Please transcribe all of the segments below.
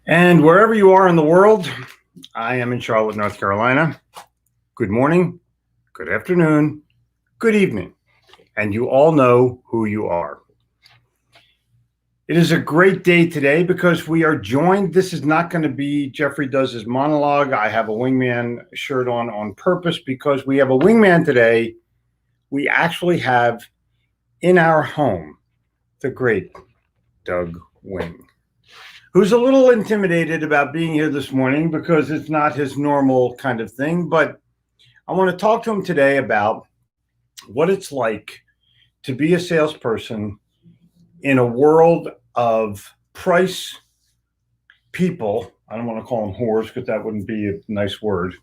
And wherever you are in the world, I am in Charlotte, North Carolina. Good morning, good afternoon, good evening, and you all know who you are. It is a great day today because we are joined. This is not going to be Jeffrey does his monologue. I have a Wingman shirt on purpose because we have a Wingman today. We actually have in our home the great Doug Wing, who's a little intimidated about being here this morning because it's not his normal kind of thing. But I want to talk to him today about what it's like to be a salesperson in a world of price people. I don't want to call them whores because that wouldn't be a nice word,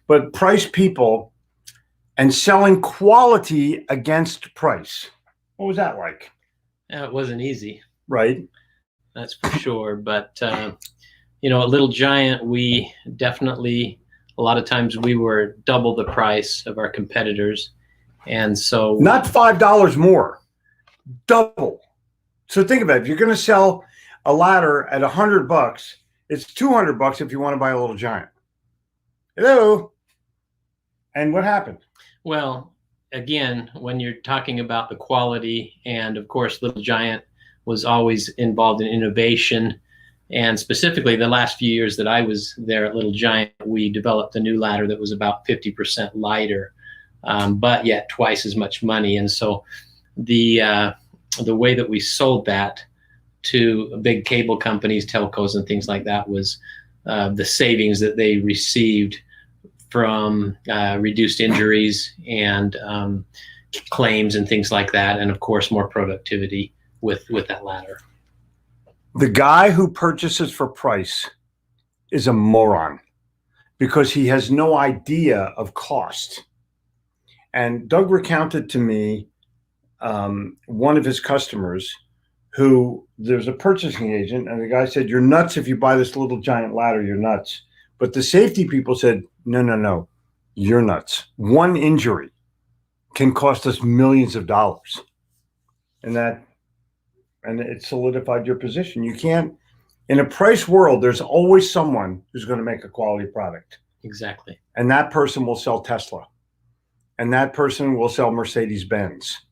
but price people and selling quality against price. What was that like? Yeah, it wasn't easy. Right. That's for sure. But, at Little Giant, we definitely, a lot of times we were double the price of our competitors. And so not $5 more, double. So think about it. If you're going to sell a ladder at $100, it's $200 if you want to buy a Little Giant. Hello. And what happened? Well, again, when you're talking about the quality, and of course, Little Giant was always involved in innovation. And specifically, the last few years that I was there at Little Giant, we developed a new ladder that was about 50% lighter, but yet twice as much money. And so the way that we sold that to big cable companies, telcos, and things like that was the savings that they received from reduced injuries and claims and things like that, and of course more productivity with that ladder. The guy who purchases for price is a moron because he has no idea of cost. And Doug recounted to me one of his customers who there's a purchasing agent, and the guy said, "You're nuts if you buy this Little Giant ladder, you're nuts." But the safety people said, no, you're nuts. One injury can cost us millions of dollars. And it solidified your position. You can't, in a price world, there's always someone who's going to make a quality product. Exactly. And that person will sell Tesla. And that person will sell Mercedes-Benz.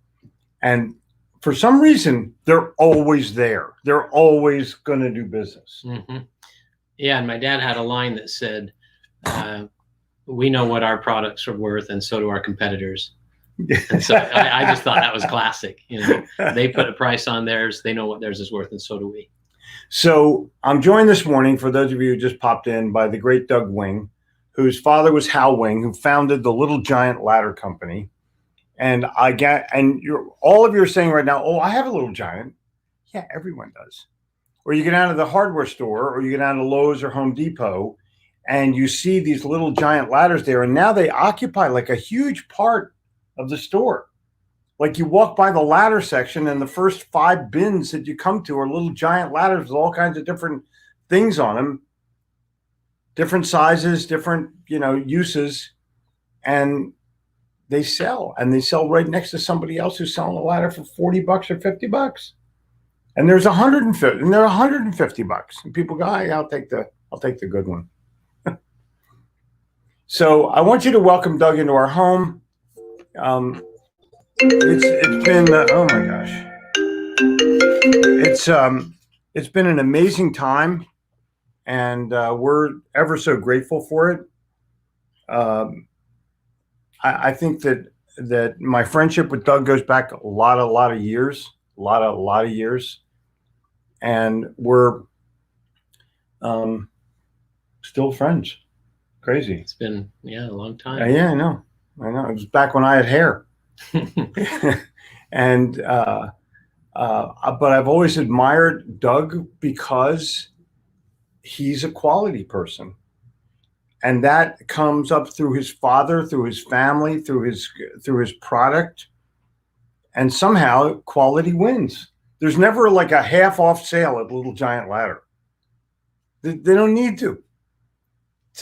And for some reason, they're always there. They're always going to do business. Mm-hmm. Yeah, and my dad had a line that said, we know what our products are worth, and so do our competitors. And so I just thought that was classic. They put a price on theirs, they know what theirs is worth, and so do we. So I'm joined this morning, for those of you who just popped in, by the great Doug Wing, whose father was Hal Wing, who founded the Little Giant Ladder Company. And all of you are saying right now, "Oh, I have a Little Giant." Yeah, everyone does. Or you get out of the hardware store, or you get out of Lowe's or Home Depot, and you see these Little Giant ladders there, and now they occupy like a huge part of the store. Like you walk by the ladder section, and the first 5 bins that you come to are Little Giant ladders with all kinds of different things on them, different sizes, different uses, and they sell right next to somebody else who's selling a ladder for $40 or $50. And there's 150, and they're $150. And people go, I'll take the good one. So I want you to welcome Doug into our home. It's been oh my gosh, it's been an amazing time, and we're ever so grateful for it. I think that my friendship with Doug goes back a lot of years, a lot of years, and we're still friends. Crazy. It's been a long time. Yeah, I know. It was back when I had hair. And but I've always admired Doug because he's a quality person. And that comes up through his father, through his family, through his product. And somehow quality wins. There's never like a half off sale at Little Giant Ladder. They don't need to.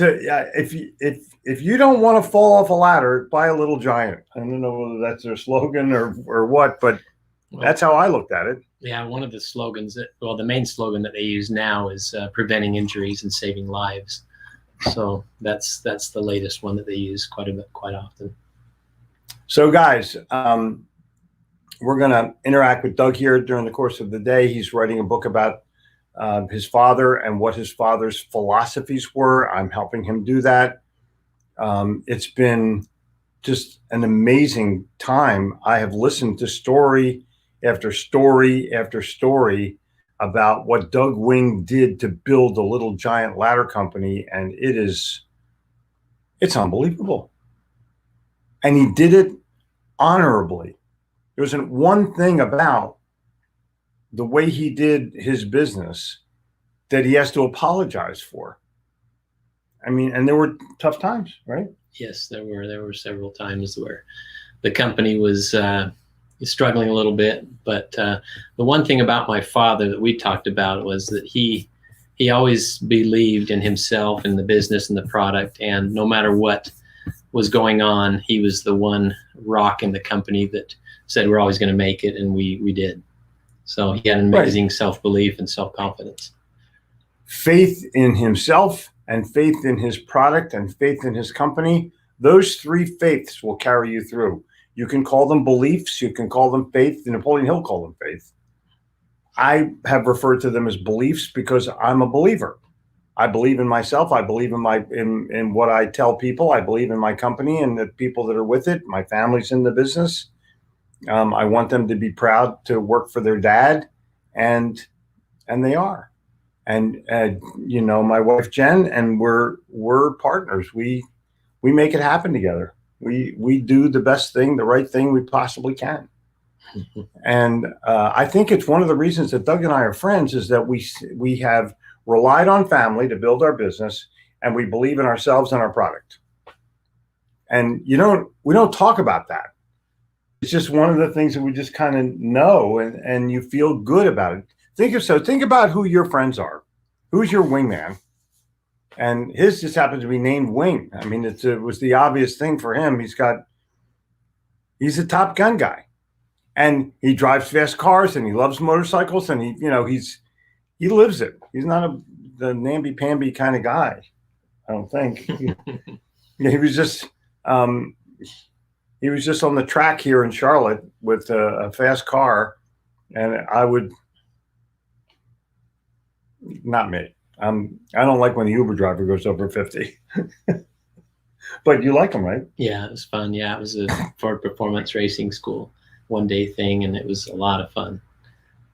If you don't want to fall off a ladder, buy a Little Giant. I don't know whether that's their slogan or what, but that's how I looked at it. Yeah, one of the slogans the main slogan that they use now is preventing injuries and saving lives. So that's the latest one that they use quite often. So, guys, we're going to interact with Doug here during the course of the day. He's writing a book about his father and what his father's philosophies were. I'm helping him do that. It's been just an amazing time. I have listened to story after story after story about what Doug Wing did to build a Little Giant ladder company, and it's unbelievable. And he did it honorably. There wasn't one thing about the way he did his business that he has to apologize for. I mean, and there were tough times, right? Yes, there were several times where the company was struggling a little bit. But the one thing about my father that we talked about was that he always believed in himself and the business and the product, and no matter what was going on, he was the one rock in the company that said we're always going to make it, and we did. So he had an amazing self-belief and self-confidence. Faith in himself and faith in his product and faith in his company, those three faiths will carry you through. You can call them beliefs, you can call them faith. Napoleon Hill called them faith. I have referred to them as beliefs because I'm a believer. I believe in myself. I believe in what I tell people. I believe in my company and the people that are with it. My family's in the business. I want them to be proud to work for their dad, and they are. And my wife Jen and we're partners. We make it happen together. We do the best thing, the right thing we possibly can. And I think it's one of the reasons that Doug and I are friends is that we have relied on family to build our business, and we believe in ourselves and our product. And we don't talk about that. It's just one of the things that we just kind of know, and you feel good about it. Think about who your friends are. Who's your wingman? And his just happens to be named Wing. I mean, it was the obvious thing for him. He's a Top Gun guy, and he drives fast cars, and he loves motorcycles, and he lives it. He's not the namby-pamby kind of guy, I don't think. He was just on the track here in Charlotte with a fast car, and not me. I don't like when the Uber driver goes over 50. But you like them, right? Yeah, it was fun. Yeah, it was a Ford Performance Racing School one-day thing, and it was a lot of fun.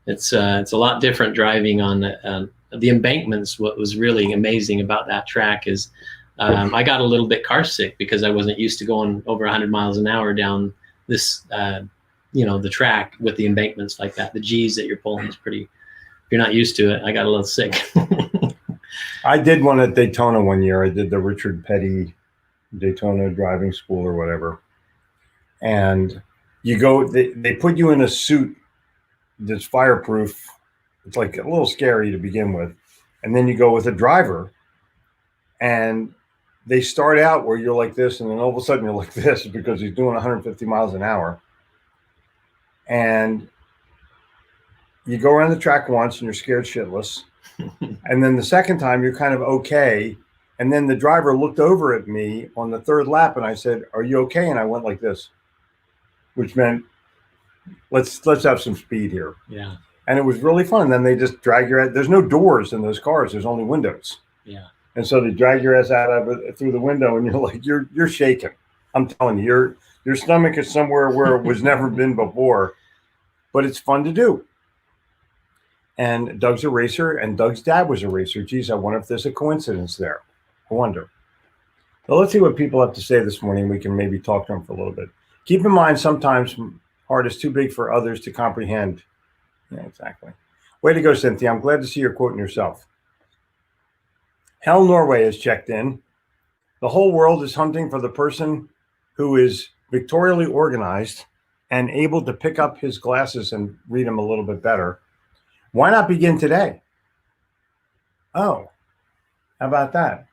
It's a lot different driving on the embankments. What was really amazing about that track is I got a little bit car sick because I wasn't used to going over 100 miles an hour down this, the track with the embankments like that. The G's that you're pulling is pretty. If you're not used to it, I got a little sick. I did one at Daytona one year. I did the Richard Petty Daytona driving school or whatever. And you go, they put you in a suit that's fireproof. It's like a little scary to begin with. And then you go with a driver, and they start out where you're like this, and then all of a sudden you're like this because he's doing 150 miles an hour. And you go around the track once and you're scared shitless. And then the second time you're kind of okay. And then the driver looked over at me on the third lap, and I said, "Are you okay?" And I went like this, which meant let's have some speed here. Yeah. And it was really fun. And then they just drag your ass. There's no doors in those cars. There's only windows. Yeah. And so they drag your ass out of it through the window, and you're like, you're shaking. I'm telling you, your stomach is somewhere where it was never been before, but it's fun to do. And Doug's a racer, and Doug's dad was a racer. Geez, I wonder if there's a coincidence there. I wonder. Well, let's see what people have to say this morning. We can maybe talk to them for a little bit. Keep in mind, sometimes heart is too big for others to comprehend. Yeah, exactly. Way to go, Cynthia. I'm glad to see you're quoting yourself. Hell Norway has checked in. The whole world is hunting for the person who is victorially organized and able to pick up his glasses and read them a little bit better. Why not begin today? Oh, how about that?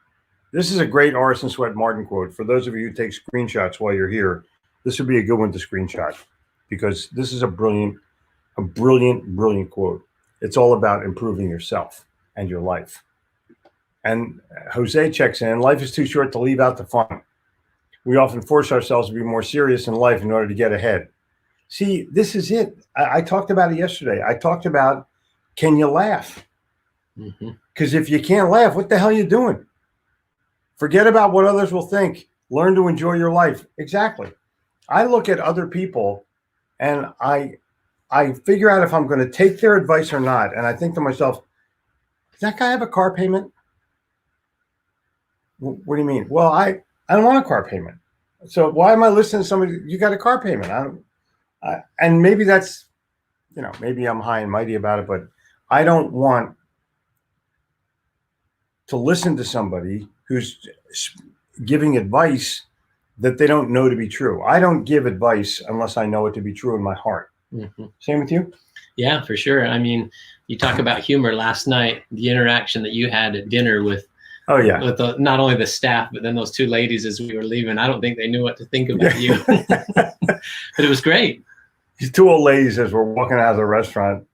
This is a great Orison Swett Martin quote. For those of you who take screenshots while you're here, this would be a good one to screenshot because this is a brilliant A brilliant, brilliant quote. It's all about improving yourself and your life. And Jose checks in, life is too short to leave out the fun. We often force ourselves to be more serious in life in order to get ahead. See, this is it. I talked about it yesterday. I talked about, can you laugh? Because if you can't laugh, what the hell are you doing? Forget about what others will think. Learn to enjoy your life. Exactly. I look at other people and I figure out if I'm going to take their advice or not. And I think to myself, does that guy have a car payment? What do you mean? Well, I don't want a car payment. So why am I listening to somebody? You got a car payment. And maybe that's, maybe I'm high and mighty about it, but I don't want to listen to somebody who's giving advice that they don't know to be true. I don't give advice unless I know it to be true in my heart. Same with you? Yeah, for sure. I mean, you talk about humor. Last night, the interaction that you had at dinner with not only the staff, but then those two ladies as we were leaving. I don't think they knew what to think about you. But it was great. These two old ladies, as we're walking out of the restaurant,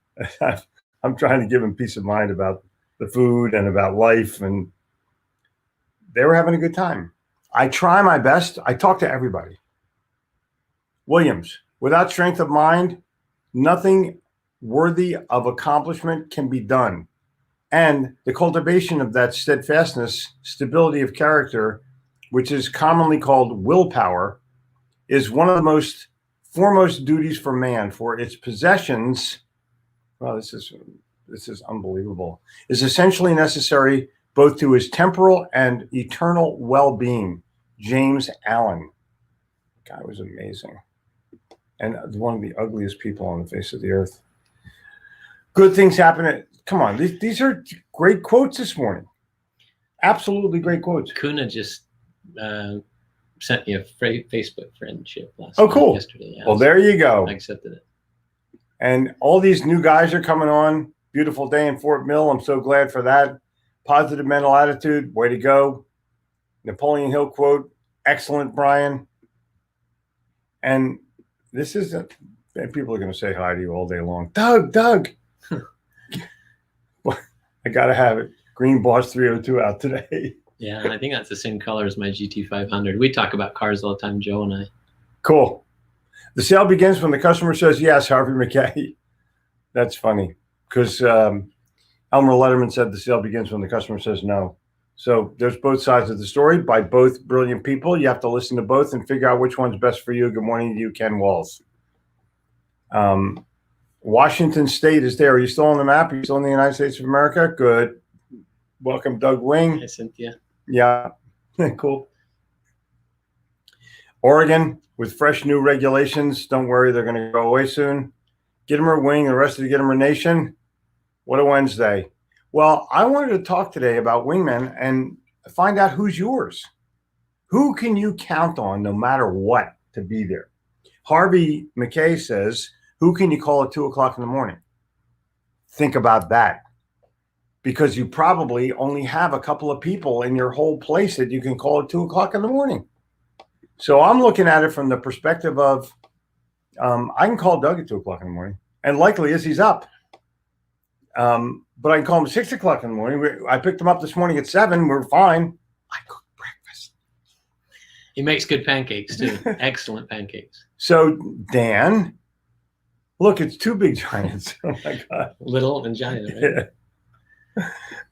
I'm trying to give them peace of mind about the food and about life, and they were having a good time. I try my best. I talk to everybody. Williams, without strength of mind, nothing worthy of accomplishment can be done. And the cultivation of that steadfastness, stability of character, which is commonly called willpower, is one of the most foremost duties for man. For its possessions, well, this is unbelievable, is essentially necessary both to his temporal and eternal well-being. James Allen. The guy was amazing. And one of the ugliest people on the face of the earth. Good things happen. Come on, these are great quotes this morning. Absolutely great quotes. Kuna just sent me a Facebook friendship yesterday. Yeah, well, there you go. I accepted it. And all these new guys are coming on. Beautiful day in Fort Mill. I'm so glad for that. Positive mental attitude. Way to go. Napoleon Hill quote. Excellent, Brian. And this is people are going to say hi to you all day long. Doug. I got to have it. Green Boss 302 out today. Yeah, and I think that's the same color as my GT500. We talk about cars all the time, Joe and I. Cool. The sale begins when the customer says yes, Harvey McKay. That's funny because Elmer Letterman said the sale begins when the customer says no. So there's both sides of the story by both brilliant people. You have to listen to both and figure out which one's best for you. Good morning to you, Ken Walls. Washington State is there. Are you still on the map? Are you still in the United States of America? Good. Welcome, Doug Wing. Hi, Cynthia. Yeah, cool. Oregon with fresh new regulations. Don't worry, they're going to go away soon. Gittimer Wing, the rest of the Gittimer Nation. What a Wednesday. Well, I wanted to talk today about Wingman and find out who's yours. Who can you count on no matter what to be there? Harvey McKay says, who can you call at 2 o'clock in the morning? Think about that. Because you probably only have a couple of people in your whole place that you can call at 2 o'clock in the morning. So I'm looking at it from the perspective of, I can call Doug at 2 o'clock in the morning, and likely is he's up. But I can call him at 6 o'clock in the morning. I picked him up this morning at 7. We're fine. I cooked breakfast. He makes good pancakes too. Excellent pancakes. So Dan, look, it's two big giants. Oh my God. Little and giant, right?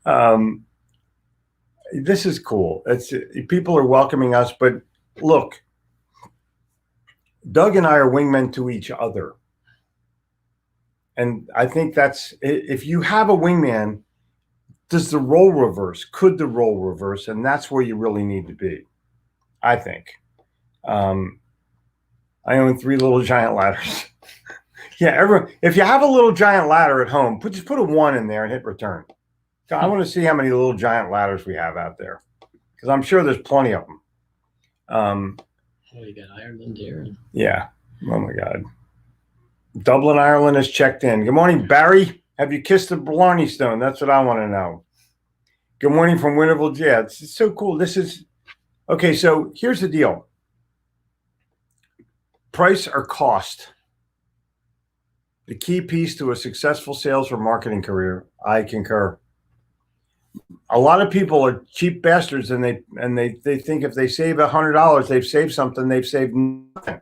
Yeah. This is cool. People are welcoming us, but look, Doug and I are wingmen to each other. And I think that's, if you have a wingman, does the role reverse? Could the role reverse? And that's where you really need to be, I think. I own 3 little giant ladders. Yeah, if you have a little giant ladder at home, just put a 1 in there and hit return. I want to see how many little giant ladders we have out there, because I'm sure there's plenty of them. You got Ireland here. Yeah. Oh my God. Dublin, Ireland is checked in. Good morning, Barry. Have you kissed the Blarney Stone? That's what I want to know. Good morning from Winterville. Yeah, it's so cool. This is okay. So here's the deal. Price or cost? The key piece to a successful sales or marketing career. I concur. A lot of people are cheap bastards, and they think if they save $100, they've saved something. They've saved nothing.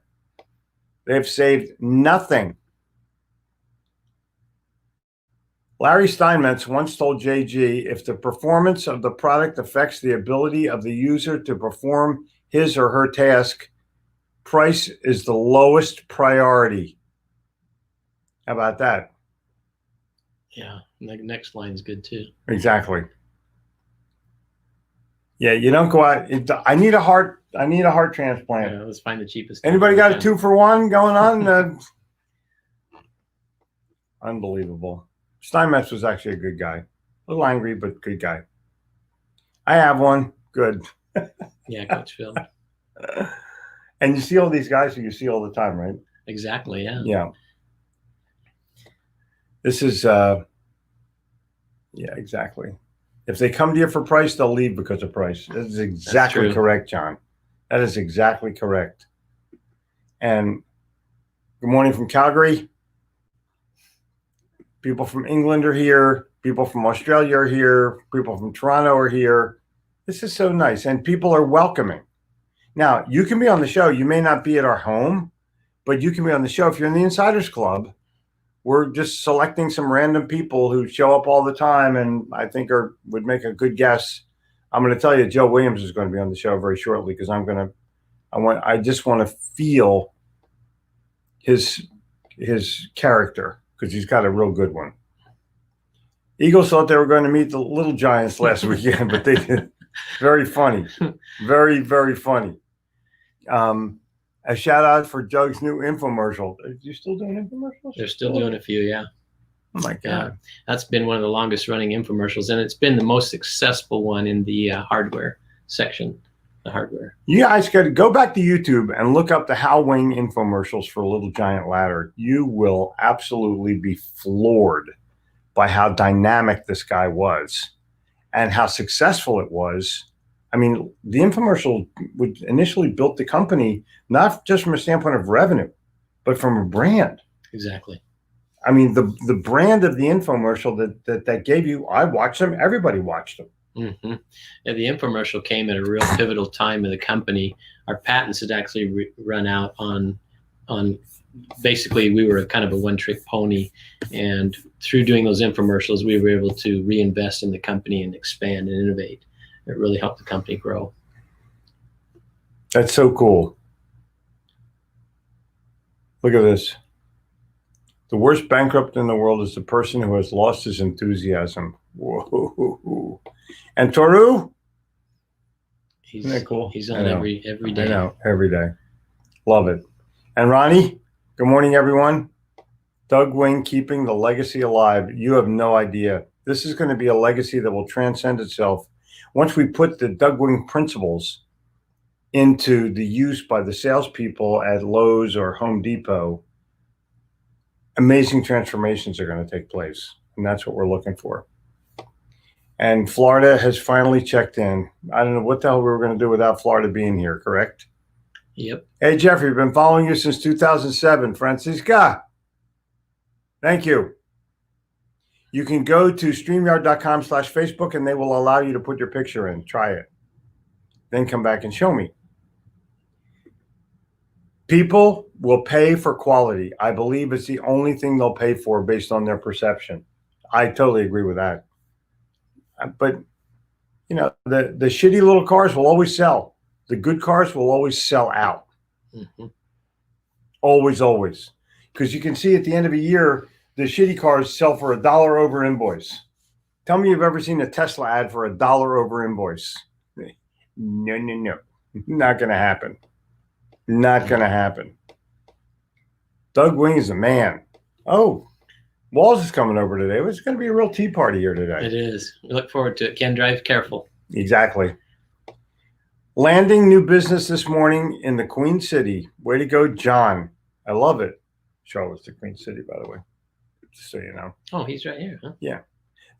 They've saved nothing. Larry Steinmetz once told JG, if the performance of the product affects the ability of the user to perform his or her task, price is the lowest priority. How about that? Yeah, the next line's good too. Exactly. Yeah, you don't go out. I need a heart transplant. Yeah, let's find the cheapest. Anybody got a 2-for-1 going on? Unbelievable. Steinmetz was actually a good guy. A little angry, but good guy. I have one. Good. Yeah, Coach Phil. And you see all these guys who you see all the time, right? Exactly, yeah. Yeah. This is, yeah, exactly. If they come to you for price, they'll leave because of price. That is exactly correct, John. That is exactly correct. And good morning from Calgary. People from England are here. People from Australia are here. People from Toronto are here. This is so nice. And people are welcoming. Now, you can be on the show. You may not be at our home, but you can be on the show if you're in the Insiders Club. We're just selecting some random people who show up all the time and I think would make a good guess. I'm going to tell you, Joe Williams is going to be on the show very shortly because I just want to feel his character because he's got a real good one. Eagles thought they were going to meet the Little Giants last weekend, but they did. Very funny. Very, very funny. A shout out for Doug's new infomercial. Are you still doing infomercials? They're still doing a few, yeah. Oh my God. Yeah. That's been one of the longest running infomercials, and it's been the most successful one in the hardware section. The hardware. You guys got to go back to YouTube and look up the Hal Wing infomercials for Little Giant Ladder. You will absolutely be floored by how dynamic this guy was and how successful it was. I mean, the infomercial would initially built the company, not just from a standpoint of revenue, but from a brand. Exactly. I mean, the brand of the infomercial that gave you, I watched them, everybody watched them. Mm-hmm. Yeah, the infomercial came at a real pivotal time in the company. Our patents had actually run out on basically we were kind of a one-trick pony. And through doing those infomercials, we were able to reinvest in the company and expand and innovate. It really helped the company grow. That's so cool. Look at this. The worst bankrupt in the world is the person who has lost his enthusiasm. Whoa. And Toru? Isn't that cool? He's on every day. I know, every day. Love it. And Ronnie, good morning, everyone. Doug Wing keeping the legacy alive. You have no idea. This is going to be a legacy that will transcend itself. Once we put the Doug Wing principles into the use by the salespeople at Lowe's or Home Depot, amazing transformations are going to take place. And that's what we're looking for. And Florida has finally checked in. I don't know what the hell we were going to do without Florida being here, correct? Yep. Hey, Jeffrey, I've been following you since 2007. Francisca, thank you. You can go to StreamYard.com/Facebook and they will allow you to put your picture in. Try it. Then come back and show me. People will pay for quality. I believe it's the only thing they'll pay for based on their perception. I totally agree with that. But, you know, the shitty little cars will always sell. The good cars will always sell out. Mm-hmm. Always, always. Because you can see at the end of a year, the shitty cars sell for $1 over invoice. Tell me you've ever seen a Tesla ad for $1 over invoice. No. Not going to happen. Not going to happen. Doug Wing is a man. Oh, Walls is coming over today. It's going to be a real tea party here today. It is. We look forward to it. Ken, drive careful. Exactly. Landing new business this morning in the Queen City. Way to go, John. I love it. Charlotte's the Queen City, by the way. Just so you know. Oh, he's right here, huh? Yeah.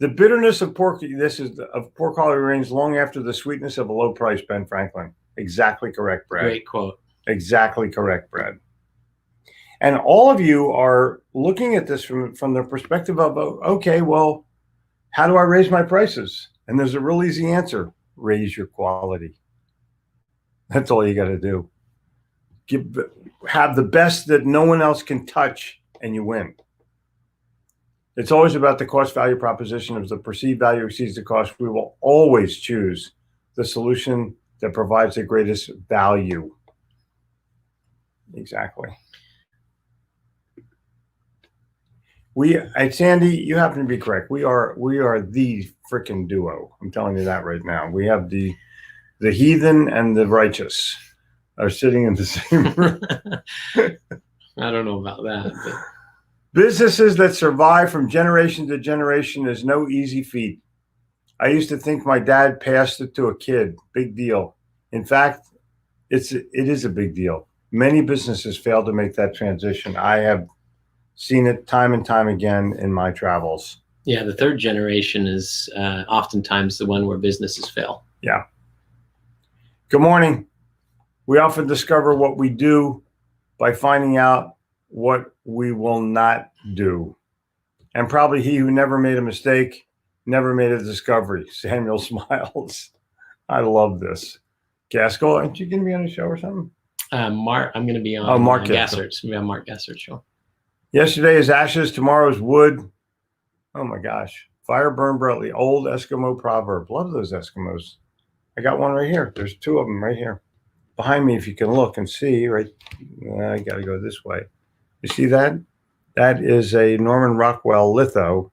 The bitterness of pork quality remains long after the sweetness of a low price, Ben Franklin. Exactly correct, Brad. Great quote. Exactly correct, Brad. And all of you are looking at this from the perspective of, okay, well, how do I raise my prices? And there's a real easy answer: raise your quality. That's all you got to do. Have the best that no one else can touch, and you win. It's always about the cost value proposition. If the perceived value exceeds the cost, we will always choose the solution that provides the greatest value. Exactly. Sandy, you happen to be correct. We are the freaking duo. I'm telling you that right now. We have the heathen and the righteous are sitting in the same room. I don't know about that. But. Businesses that survive from generation to generation is no easy feat. I used to think my dad passed it to a kid. Big deal. In fact, it is a big deal. Many businesses fail to make that transition. I have seen it time and time again in my travels. Yeah, the third generation is oftentimes the one where businesses fail. Yeah. Good morning. We often discover what we do by finding out what we will not do. And probably he who never made a mistake never made a discovery. Samuel smiles. I love this. Gaskell, aren't you going to be on a show or something? Mark, I'm going to be on Mark Gassert's. Maybe on Mark Gassert's show. Yesterday is ashes, tomorrow is wood. Oh my gosh. Fire burn brightly. Old Eskimo proverb. Love those Eskimos. I got one right here. There's two of them right here. Behind me, if you can look and see, right? I got to go this way. You see that? That is a Norman Rockwell litho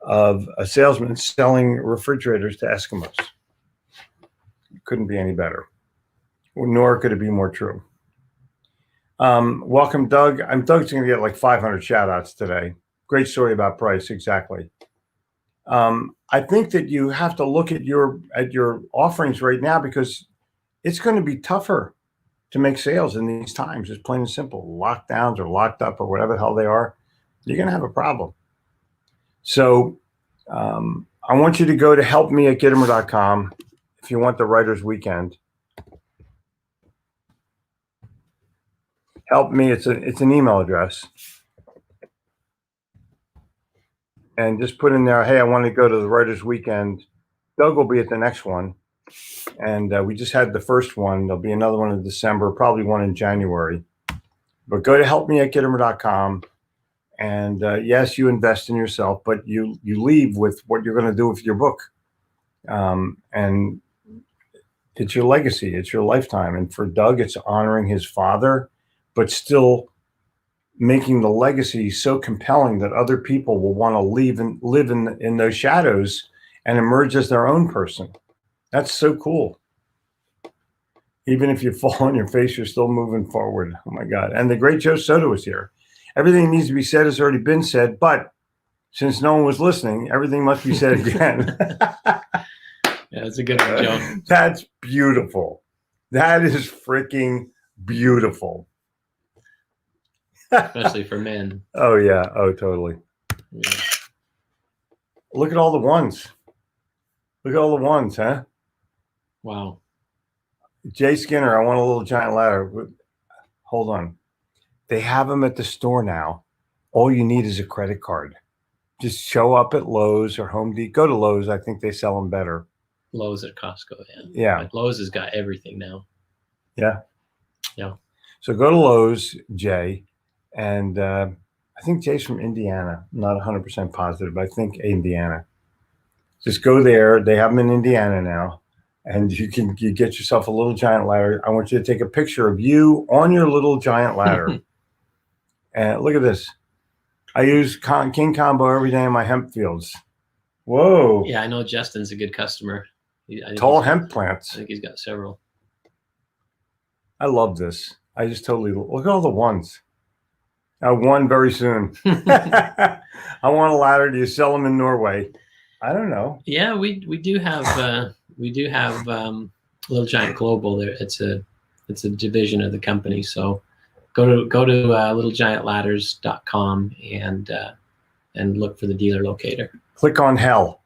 of a salesman selling refrigerators to Eskimos. Couldn't be any better, nor could it be more true. Welcome, Doug. Doug's going to get like 500 shout outs today. Great story about price. Exactly. I think that you have to look at your offerings right now, because it's going to be tougher to make sales in these times. It's plain and simple. Lockdowns or locked up or whatever the hell they are, you're going to have a problem. So I want you to go to helpme@gittimer.com if you want the writer's weekend. Help me. It's an email address. And just put in there, hey, I want to go to the writer's weekend. Doug will be at the next one. And we just had the first one. There'll be another one in December, probably one in January. But go to helpme@gittimer.com. And yes, you invest in yourself, but you leave with what you're going to do with your book. And it's your legacy. It's your lifetime. And for Doug, it's honoring his father, but still making the legacy so compelling that other people will want to live in those shadows and emerge as their own person. That's so cool. Even if you fall on your face, you're still moving forward. Oh my God. And the great Joe Soto was here. Everything that needs to be said has already been said, but since no one was listening, everything must be said again. Yeah, that's a good one, Joe. That's beautiful. That is freaking beautiful. Especially for men. Oh, yeah. Oh, totally. Yeah. Look at all the ones. Look at all the ones, huh? Wow. Jay Skinner, I want a little giant ladder. Hold on. They have them at the store now. All you need is a credit card. Just show up at Lowe's or Home Depot. Go to Lowe's. I think they sell them better. Lowe's at Costco, yeah. Yeah. Like Lowe's has got everything now. Yeah. Yeah. So go to Lowe's, Jay. And I think Jay's from Indiana. I'm not 100% positive, but I think Indiana. Just go there. They have them in Indiana now. And you get yourself a little giant ladder. I want you to take a picture of you on your little giant ladder. And look at this. I use King Combo every day in my hemp fields. Whoa. Yeah, I know Justin's a good customer. Tall hemp plants. I think he's got several. I love this. I just totally look at all the ones. One very soon. I want a ladder. Do you sell them in Norway? I don't know. Yeah, we do have Little Giant Global. There, it's a division of the company. So go to littlegiantladders.com and look for the dealer locator. Click on hell.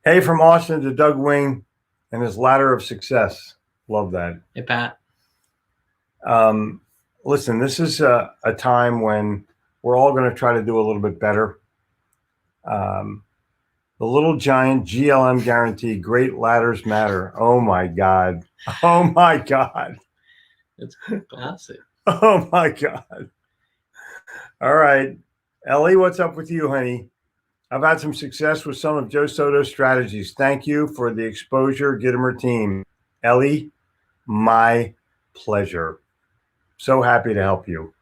Hey, from Austin to Doug Wing and his ladder of success. Love that. Hey, Pat. Listen, this is a time when we're all going to try to do a little bit better. Um, the Little Giant GLM guarantee, great ladders matter. Oh my God. Oh my God. It's classic. Oh my God. All right. Ellie, what's up with you, honey? I've had some success with some of Joe Soto's strategies. Thank you for the exposure, Gittimer team. Ellie, my pleasure. So happy to help you.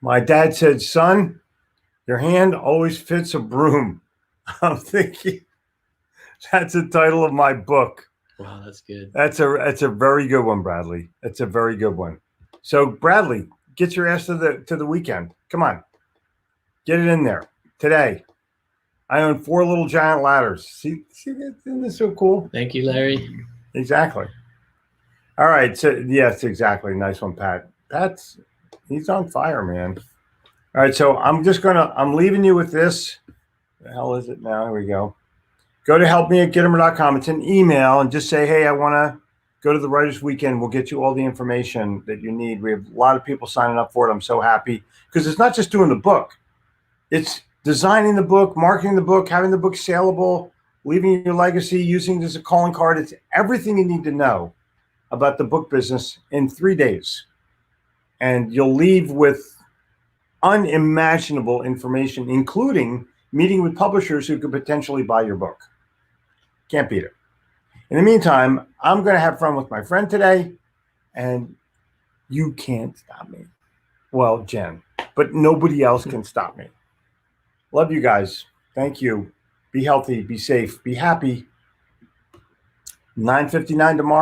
My dad said, son, your hand always fits a broom. I'm thinking that's the title of my book. Wow, that's good. That's a very good one, Bradley. That's a very good one. So Bradley, get your ass to the weekend. Come on. Get it in there today. I own 4 Little Giant ladders. See that? Isn't this so cool? Thank you, Larry. Exactly. All right. So yes, exactly. Nice one, Pat. He's on fire, man. All right. So I'm leaving you with this. The hell is it now? Here we go. Go to helpme@gittimer.com. It's an email and just say, hey, I want to go to the Writers Weekend. We'll get you all the information that you need. We have a lot of people signing up for it. I'm so happy because it's not just doing the book. It's designing the book, marketing the book, having the book saleable, leaving your legacy, using it as a calling card. It's everything you need to know about the book business in 3 days. And you'll leave with unimaginable information, including meeting with publishers who could potentially buy your book. Can't beat it. In the meantime, I'm going to have fun with my friend today, and you can't stop me. Well, Jen, but nobody else can stop me. Love you guys. Thank you. Be healthy, be safe, be happy. 9:59 tomorrow.